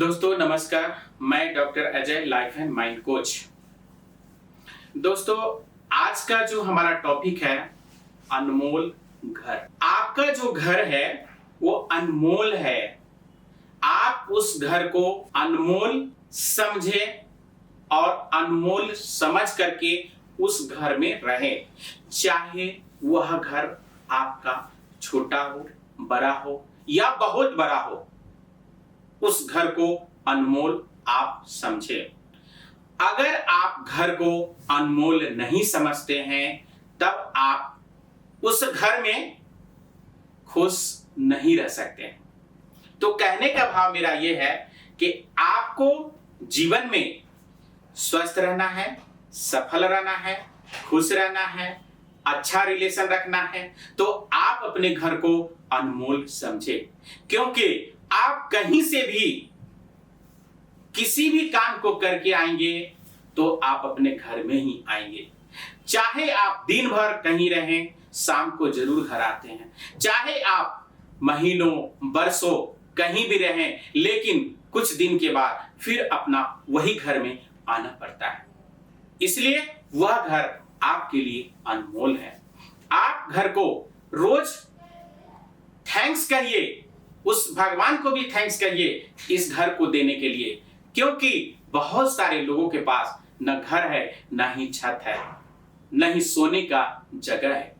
दोस्तों नमस्कार, मैं doctor Ajay life and mind coach. दोस्तों आज का जो हमारा टॉपिक है अनमोल घर। आपका जो घर है वो अनमोल है। आप उस घर को अनमोल समझे और अनमोल समझ करके उस घर में रहे, चाहे वह घर आपका छोटा हो, बड़ा हो या बहुत बड़ा हो। उस घर को अनमोल आप समझे। अगर आप घर को अनमोल नहीं समझते हैं तब आप उस घर में खुश नहीं रह सकते हैं। तो कहने का भाव मेरा यह है कि आपको जीवन में स्वस्थ रहना है, सफल रहना है, खुश रहना है, अच्छा रिलेशन रखना है, तो आप अपने घर को अनमोल समझे। क्योंकि आप कहीं से भी किसी भी काम को करके आएंगे तो आप अपने घर में ही आएंगे। चाहे आप दिन भर कहीं रहें, शाम को जरूर घर आते हैं। चाहे आप महीनों बरसों कहीं भी रहें, लेकिन कुछ दिन के बाद फिर अपना वही घर में आना पड़ता है। इसलिए वह घर आपके लिए अनमोल है। आप घर को रोज थैंक्स कहिए, उस भगवान को भी थैंक्स कहिए इस घर को देने के लिए। क्योंकि बहुत सारे लोगों के पास न घर है, न ही छत है, न ही सोने का जगह है।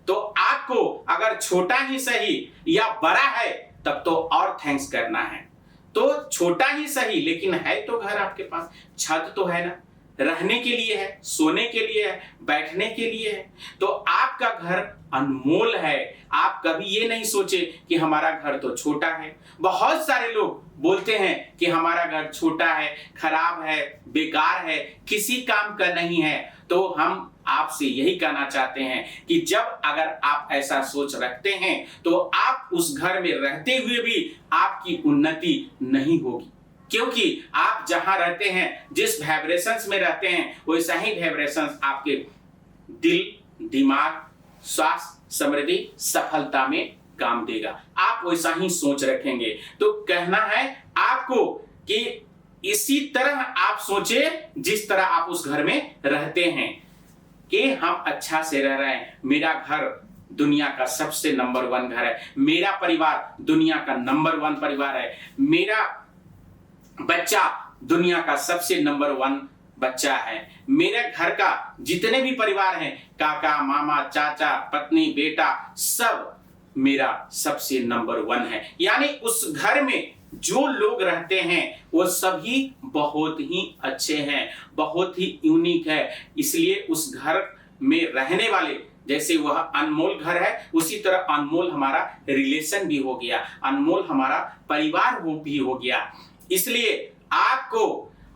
तो आपको अगर छोटा ही सही या बड़ा है तब तो और थैंक्स करना है। तो छोटा ही सही लेकिन है तो घर आपके पास, छत तो है ना, रहने के लिए है, सोने के लिए है, बैठने के लिए है। तो आपका घर अनमोल है। आप कभी ये नहीं सोचे कि हमारा घर तो छोटा है। बहुत सारे लोग बोलते हैं कि हमारा घर छोटा है, खराब है, बेकार है, किसी काम का नहीं है। तो हम आपसे यही कहना चाहते हैं कि जब अगर आप ऐसा सोच रखते हैं तो आप उस घर में रहते हुए भी आपकी उन्नति नहीं होगी। क्योंकि आप जहां रहते हैं, जिस वाइब्रेशंस में रहते हैं, वैसा ही वाइब्रेशंस आपके दिल, दिमाग, स्वास्थ्य, समृद्धि, सफलता में काम देगा। आप वैसा ही सोच रखेंगे। तो कहना है आपको कि इसी तरह आप सोचे जिस तरह आप उस घर में रहते हैं कि हम अच्छा से रह रहे हैं। मेरा घर दुनिया का सबसे नंबर 1 घर है। मेरा परिवार दुनिया का नंबर 1 परिवार है। मेरा बच्चा दुनिया का सबसे नंबर 1 बच्चा है। मेरे घर का जितने भी परिवार हैं, काका, मामा, चाचा, पत्नी, बेटा, सब मेरा सबसे नंबर 1 है। यानी उस घर में जो लोग रहते हैं वो सभी बहुत ही अच्छे हैं, बहुत ही यूनिक है। इसलिए उस घर में रहने वाले, जैसे वह अनमोल घर है, उसी तरह अनमोल हमारा रिलेशन भी हो गया, अनमोल हमारा परिवार भी हो गया। इसलिए आपको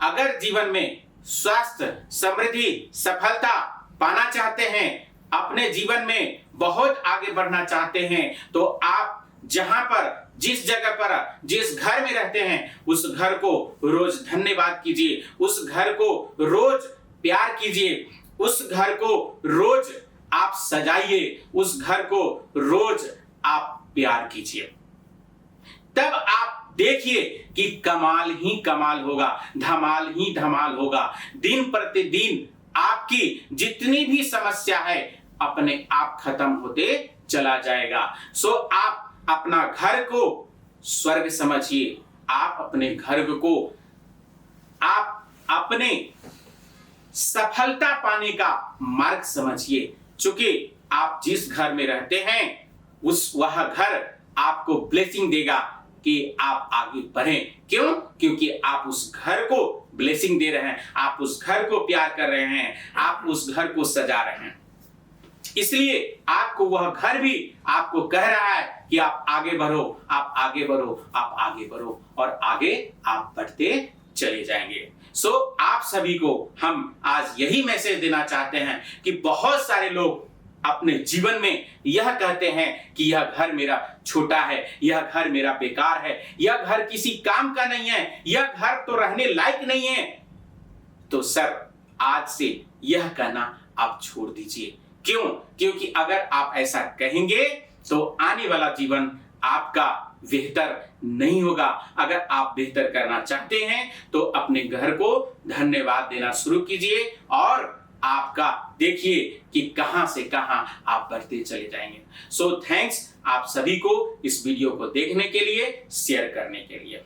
अगर जीवन में स्वास्थ्य, समृद्धि, सफलता पाना चाहते हैं, अपने जीवन में बहुत आगे बढ़ना चाहते हैं, तो आप जहां पर, जिस जगह पर, जिस घर में रहते हैं, उस घर को रोज धन्यवाद कीजिए, उस घर को रोज प्यार कीजिए, उस घर को रोज आप सजाइए, उस घर को रोज आप प्यार कीजिए। तब आप देखिए कि कमाल ही कमाल होगा, धमाल ही धमाल होगा। दिन प्रतिदिन आपकी जितनी भी समस्या है अपने आप खत्म होते चला जाएगा। सो आप अपना घर को स्वर्ग समझिए। आप अपने घर को, आप अपने सफलता पाने का मार्ग समझिए। चूंकि आप जिस घर में रहते हैं वह घर आपको ब्लेसिंग देगा कि आप आगे बढ़ें। क्यों? क्योंकि आप उस घर को ब्लेसिंग दे रहे हैं, आप उस घर को प्यार कर रहे हैं, आप उस घर को सजा रहे हैं। इसलिए आपको वह घर भी आपको कह रहा है कि आप आगे बढ़ो, आप आगे बढ़ो, आप आगे बढ़ो, और आगे आप बढ़ते चले जाएंगे। सो आप सभी को हम आज यही मैसेज देना चाहते हैं कि बहुत सारे लोग अपने जीवन में यह कहते हैं कि यह घर मेरा छोटा है, यह घर मेरा बेकार है, यह घर किसी काम का नहीं है, यह घर तो रहने लायक नहीं है। तो सर आज से यह कहना आप छोड़ दीजिए। क्यों? क्योंकि अगर आप ऐसा कहेंगे तो आने वाला जीवन आपका बेहतर नहीं होगा। अगर आप बेहतर करना चाहते हैं तो अपने घर को धन्यवाद देना शुरू कीजिए और आपका देखिए कि कहां से कहां आप बढ़ते चले जाएंगे। सो थैंक्स आप सभी को इस वीडियो को देखने के लिए, शेयर करने के लिए।